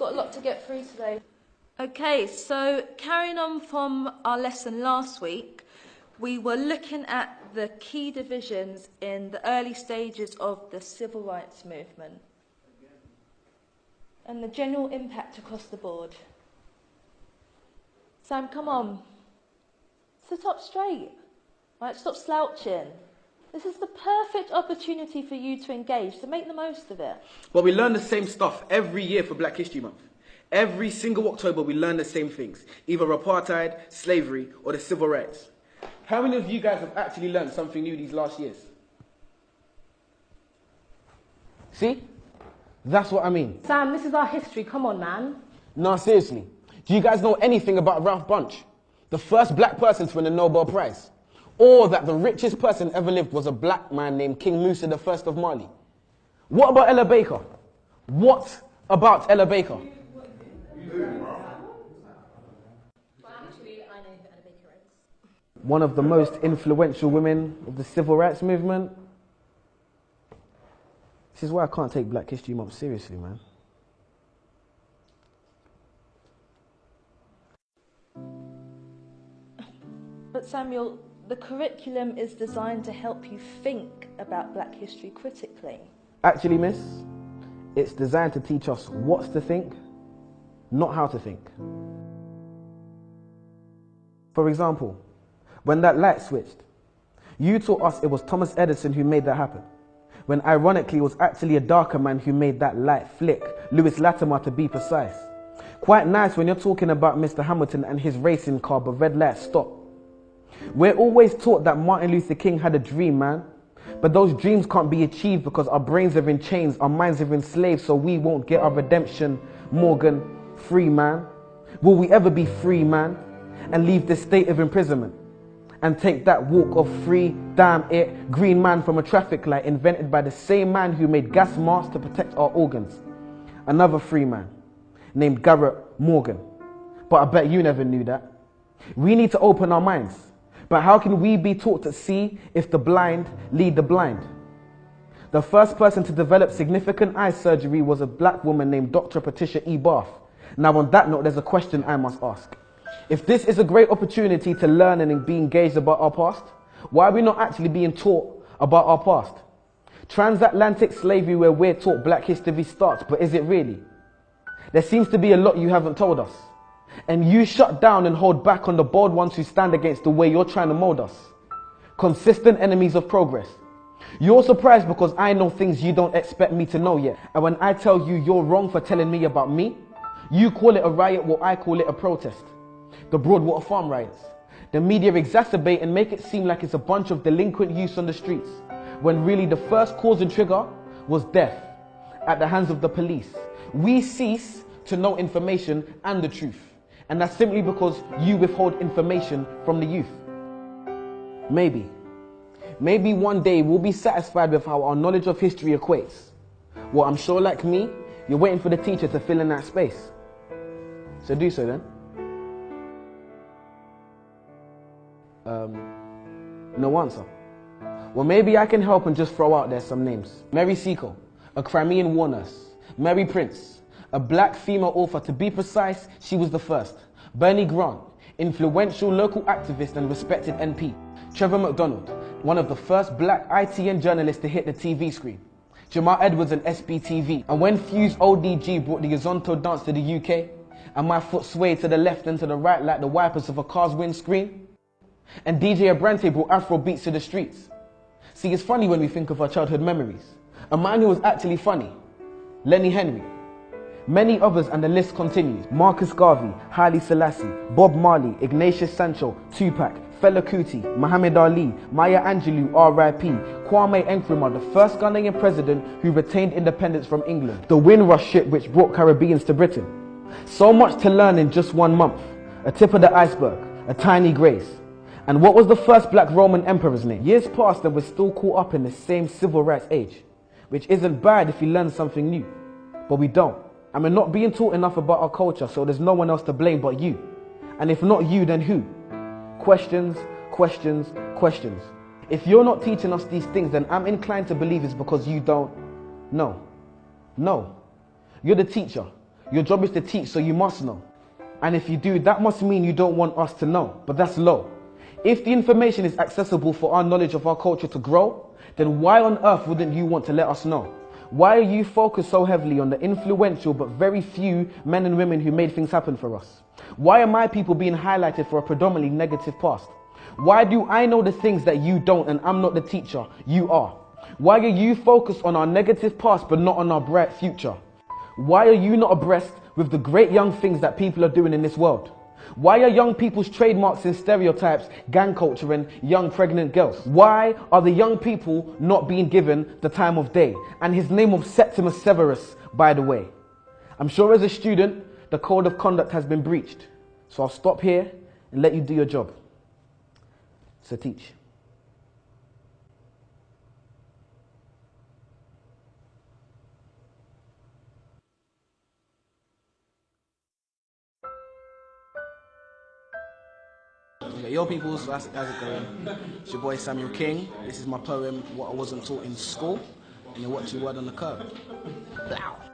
got a lot to get through today. Okay, so carrying on from our lesson last week, we were looking at the key divisions in the early stages of the civil rights movement and the general impact across the board. Sam, come on. Sit up straight. Right, stop slouching. This is the perfect opportunity for you to engage, so make the most of it. Well, we learn the same stuff every year for Black History Month. Every single October, we learn the same things, either apartheid, slavery, or the civil rights. How many of you guys have actually learned something new these last years? See? That's what I mean. Sam, this is our history. Come on, man. No, seriously. Do you guys know anything about Ralph Bunche? The first black person to win a Nobel Prize? Or that the richest person ever lived was a black man named King Musa I of Mali? What about Ella Baker? What about Ella Baker? One of the most influential women of the civil rights movement. This is why I can't take Black History Month seriously, man. But Samuel, the curriculum is designed to help you think about Black history critically. Actually, miss, it's designed to teach us what to think, not how to think. For example, when that light switched, you taught us it was Thomas Edison who made that happen, when ironically it was actually a darker man who made that light flick, Lewis Latimer to be precise. Quite nice when you're talking about Mr. Hamilton and his racing car, but red light stopped. We're always taught that Martin Luther King had a dream, man. But those dreams can't be achieved because our brains are in chains, our minds are enslaved, so we won't get our redemption. Morgan, free man. Will we ever be free, man? And leave this state of imprisonment? And take that walk of free, damn it, green man from a traffic light invented by the same man who made gas masks to protect our organs. Another free man named Garrett Morgan. But I bet you never knew that. We need to open our minds. But how can we be taught to see if the blind lead the blind? The first person to develop significant eye surgery was a black woman named Dr. Patricia E. Barth. Now on that note, there's a question I must ask. If this is a great opportunity to learn and be engaged about our past, why are we not actually being taught about our past? Transatlantic slavery, where we're taught Black history starts, but is it really? There seems to be a lot you haven't told us. And you shut down and hold back on the bold ones who stand against the way you're trying to mold us. Consistent enemies of progress. You're surprised because I know things you don't expect me to know yet. And when I tell you you're wrong for telling me about me, you call it a riot while I call it a protest. The Broadwater Farm riots. The media exacerbate and make it seem like it's a bunch of delinquent youths on the streets, when really the first cause and trigger was death at the hands of the police. We cease to know information and the truth. And that's simply because you withhold information from the youth. Maybe one day we'll be satisfied with how our knowledge of history equates. Well, I'm sure like me, you're waiting for the teacher to fill in that space. So do so then. No answer. Well, maybe I can help and just throw out there some names. Mary Seacole, a Crimean war nurse. Mary Prince, a black female author. To be precise, she was the first. Bernie Grant, influential local activist and respected MP. Trevor McDonald, one of the first black ITN journalists to hit the TV screen. Jamal Edwards and SBTV. And when Fuse ODG brought the Azonto dance to the UK, and my foot swayed to the left and to the right like the wipers of a car's windscreen, and DJ Abrante brought Afro beats to the streets. See, it's funny when we think of our childhood memories. A man who was actually funny, Lenny Henry. Many others, and the list continues. Marcus Garvey, Haile Selassie, Bob Marley, Ignatius Sancho, Tupac, Fela Kuti, Muhammad Ali, Maya Angelou, R.I.P., Kwame Nkrumah, the first Ghanaian president who retained independence from England, the Windrush ship which brought Caribbeans to Britain. So much to learn in just 1 month. A tip of the iceberg, a tiny grace. And what was the first black Roman emperor's name? Years passed and we're still caught up in the same civil rights age, which isn't bad if you learn something new, but we don't. And we're not being taught enough about our culture, so there's no one else to blame but you. And if not you, then who? Questions, questions, questions. If you're not teaching us these things, then I'm inclined to believe it's because you don't know. No. You're the teacher. Your job is to teach, so you must know. And if you do, that must mean you don't want us to know, but that's low. If the information is accessible for our knowledge of our culture to grow, then why on earth wouldn't you want to let us know? Why are you focused so heavily on the influential but very few men and women who made things happen for us? Why are my people being highlighted for a predominantly negative past? Why do I know the things that you don't and I'm not the teacher, you are? Why are you focused on our negative past but not on our bright future? Why are you not abreast with the great young things that people are doing in this world? Why are young people's trademarks and stereotypes gang culture and young pregnant girls? Why are the young people not being given the time of day? And his name of Septimus Severus, by the way. I'm sure as a student, the code of conduct has been breached. So I'll stop here and let you do your job. So teach. Okay, yo peoples, how's it going? It's your boy Samuel King. This is my poem, What I Wasn't Taught in School. And you're watching Word on the Curb. Blow.